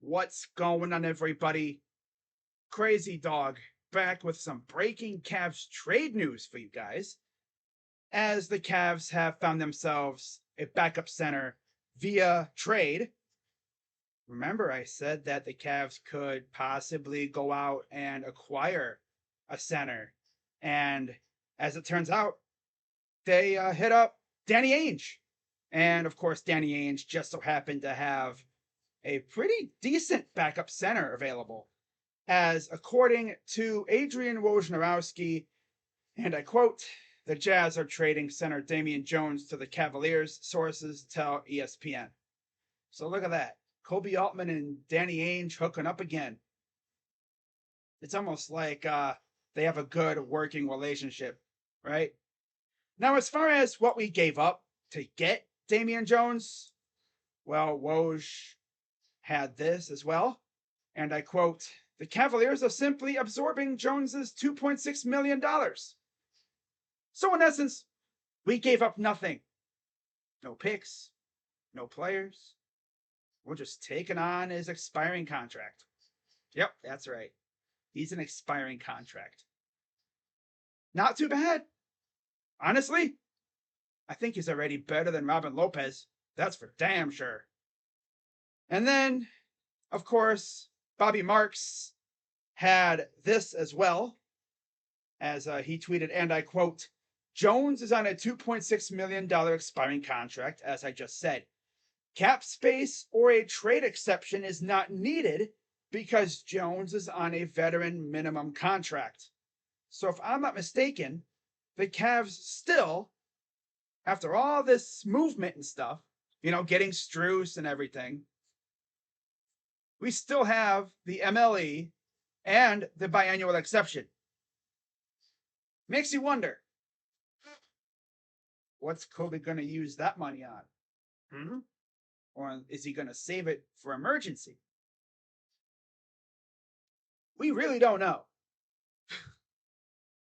What's going on, everybody? Crazy Dog back with some breaking Cavs trade news for you guys. As the Cavs have found themselves a backup center via trade. Remember, I said that the Cavs could possibly go out and acquire a center. And as it turns out, they hit up Danny Ainge. And of course, Danny Ainge just so happened to have a pretty decent backup center available, as according to Adrian Wojnarowski, and I quote, the Jazz are trading center Damian Jones to the Cavaliers, sources tell ESPN. So look at that. Kobe Altman and Danny Ainge hooking up again. It's almost like they have a good working relationship, right? Now, as far as what we gave up to get Damien Jones, well, Woj had this as well. And I quote, the Cavaliers are simply absorbing Jones's $2.6 million. So in essence, we gave up nothing. No picks, no players. We're just taking on his expiring contract. Yep, that's right. He's an expiring contract. Not too bad. Honestly, I think he's already better than Robin Lopez. That's for damn sure. And then, of course, Bobby Marks had this as well, as he tweeted, and I quote, Jones is on a $2.6 million expiring contract, as I just said. Cap space or a trade exception is not needed because Jones is on a veteran minimum contract. So if I'm not mistaken, the Cavs still, after all this movement and stuff, getting Strus and everything, we still have the MLE and the biannual exception. Makes you wonder, what's Kobe going to use that money on? Or is he going to save it for emergency? We really don't know.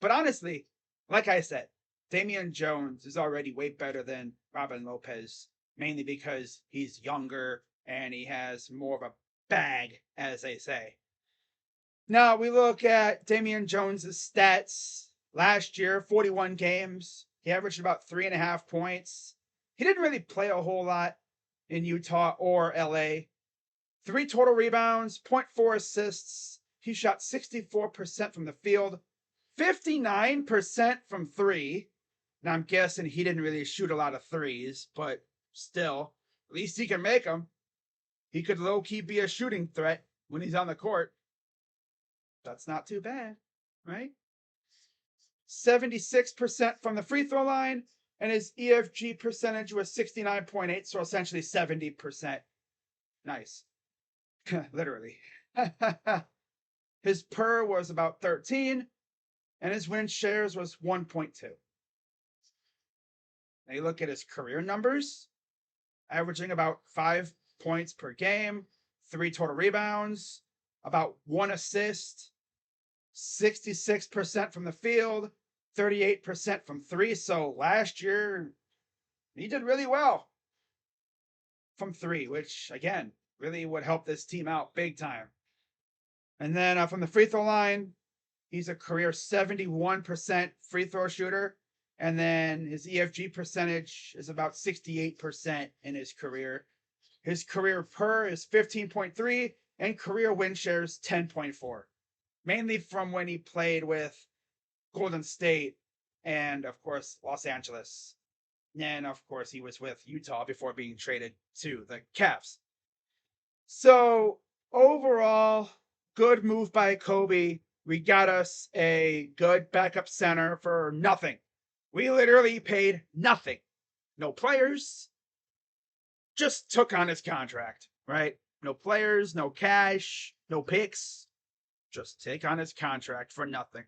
But honestly, like I said, Damien Jones is already way better than Robin Lopez, mainly because he's younger and he has more of a bag, as they say. Now we look at Damien Jones's stats last year, 41 games. He averaged about 3.5 points. He didn't really play a whole lot in Utah or LA. 3 total rebounds, 0.4 assists. He shot 64% from the field, 59% from 3. Now I'm guessing he didn't really shoot a lot of threes, but still, at least he can make them. He could low-key be a shooting threat when he's on the court. That's not too bad, right? 76% from the free throw line, and his EFG percentage was 69.8, so essentially 70%. Nice. Literally. His PER was about 13, and his win shares was 1.2. Now you look at his career numbers, averaging about 5 points per game, 3 total rebounds, about 1 assist, 66% from the field, 38% from 3. So last year, he did really well from 3, which, again, really would help this team out big time. And then from the free throw line, he's a career 71% free throw shooter. And then his EFG percentage is about 68% in his career. His career PER is 15.3 and career win shares 10.4. Mainly from when he played with Golden State and, of course, Los Angeles. And, of course, he was with Utah before being traded to the Cavs. So, overall, good move by Kobe. We got us a good backup center for nothing. We literally paid nothing. No players. Just took on his contract, right? No players, no cash, no picks. Just take on his contract for nothing.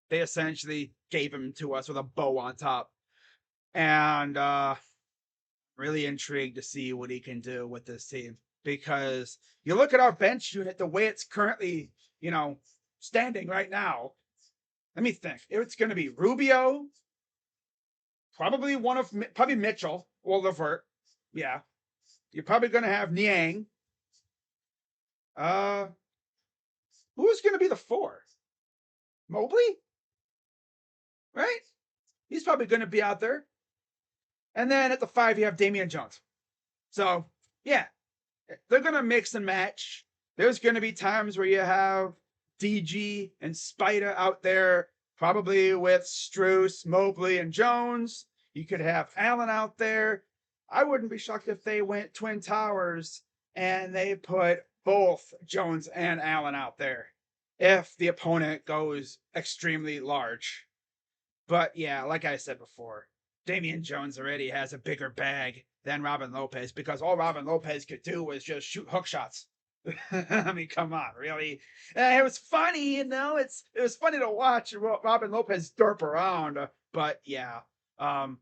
They essentially gave him to us with a bow on top. And really intrigued to see what he can do with this team. Because you look at our bench unit, the way it's currently, standing right now. Let me think. It's going to be Rubio, probably Mitchell or Levert. Yeah. You're probably going to have Niang. Uh, who's going to be the 4? Mobley, right? He's probably going to be out there. And then at the 5, you have Damien Jones. So, yeah, they're going to mix and match. There's going to be times where you have DG and Spida out there, probably with Strus, Mobley, and Jones. You could have Allen out there. I wouldn't be shocked if they went Twin Towers and they put both Jones and Allen out there if the opponent goes extremely large. But yeah, like I said before, Damien Jones already has a bigger bag than Robin Lopez because all Robin Lopez could do was just shoot hook shots. I mean, come on, really? It was funny, it was funny to watch Robin Lopez derp around, but yeah. Um,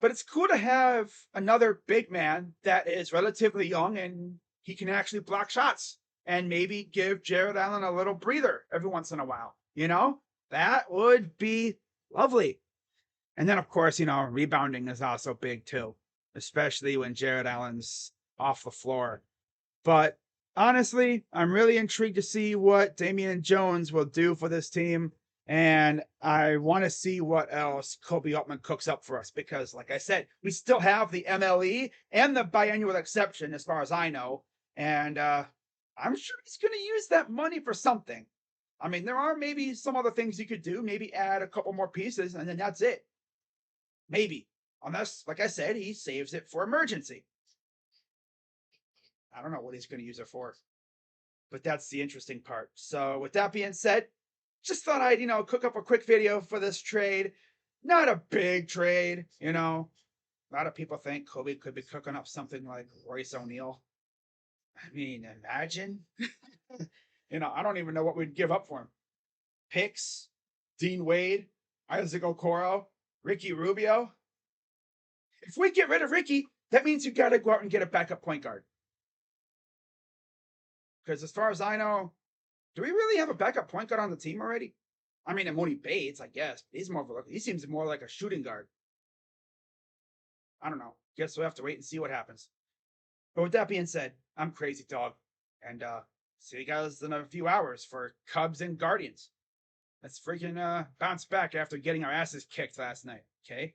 but it's cool to have another big man that is relatively young and he can actually block shots and maybe give Jared Allen a little breather every once in a while. That would be lovely. And then, of course, rebounding is also big too, especially when Jared Allen's off the floor. But honestly, I'm really intrigued to see what Damien Jones will do for this team. And I want to see what else Kobe Altman cooks up for us because, like I said, we still have the MLE and the biannual exception, as far as I know. And I'm sure he's going to use that money for something. I mean, there are maybe some other things he could do, maybe add a couple more pieces, and then that's it. Maybe. Unless, like I said, he saves it for emergency. I don't know what he's going to use it for. But that's the interesting part. So, with that being said, just thought I'd, cook up a quick video for this trade. Not a big trade, A lot of people think Kobe could be cooking up something like Royce O'Neal. I mean, imagine. I don't even know what we'd give up for him. Picks, Dean Wade, Isaac Okoro, Ricky Rubio. If we get rid of Ricky, that means you got to go out and get a backup point guard. Because as far as I know, do we really have a backup point guard on the team already? I mean, Mooney Bates, I guess. He seems more like a shooting guard. I don't know. Guess we'll have to wait and see what happens. But with that being said, I'm Crazy Dog. And see you guys in a few hours for Cubs and Guardians. Let's freaking bounce back after getting our asses kicked last night. Okay?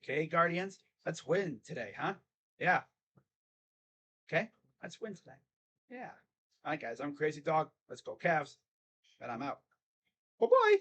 Okay, Guardians? Let's win today, huh? Yeah. Okay? Let's win today. Yeah. All right, guys. I'm Crazy Dog. Let's go Cavs. And I'm out. Bye-bye.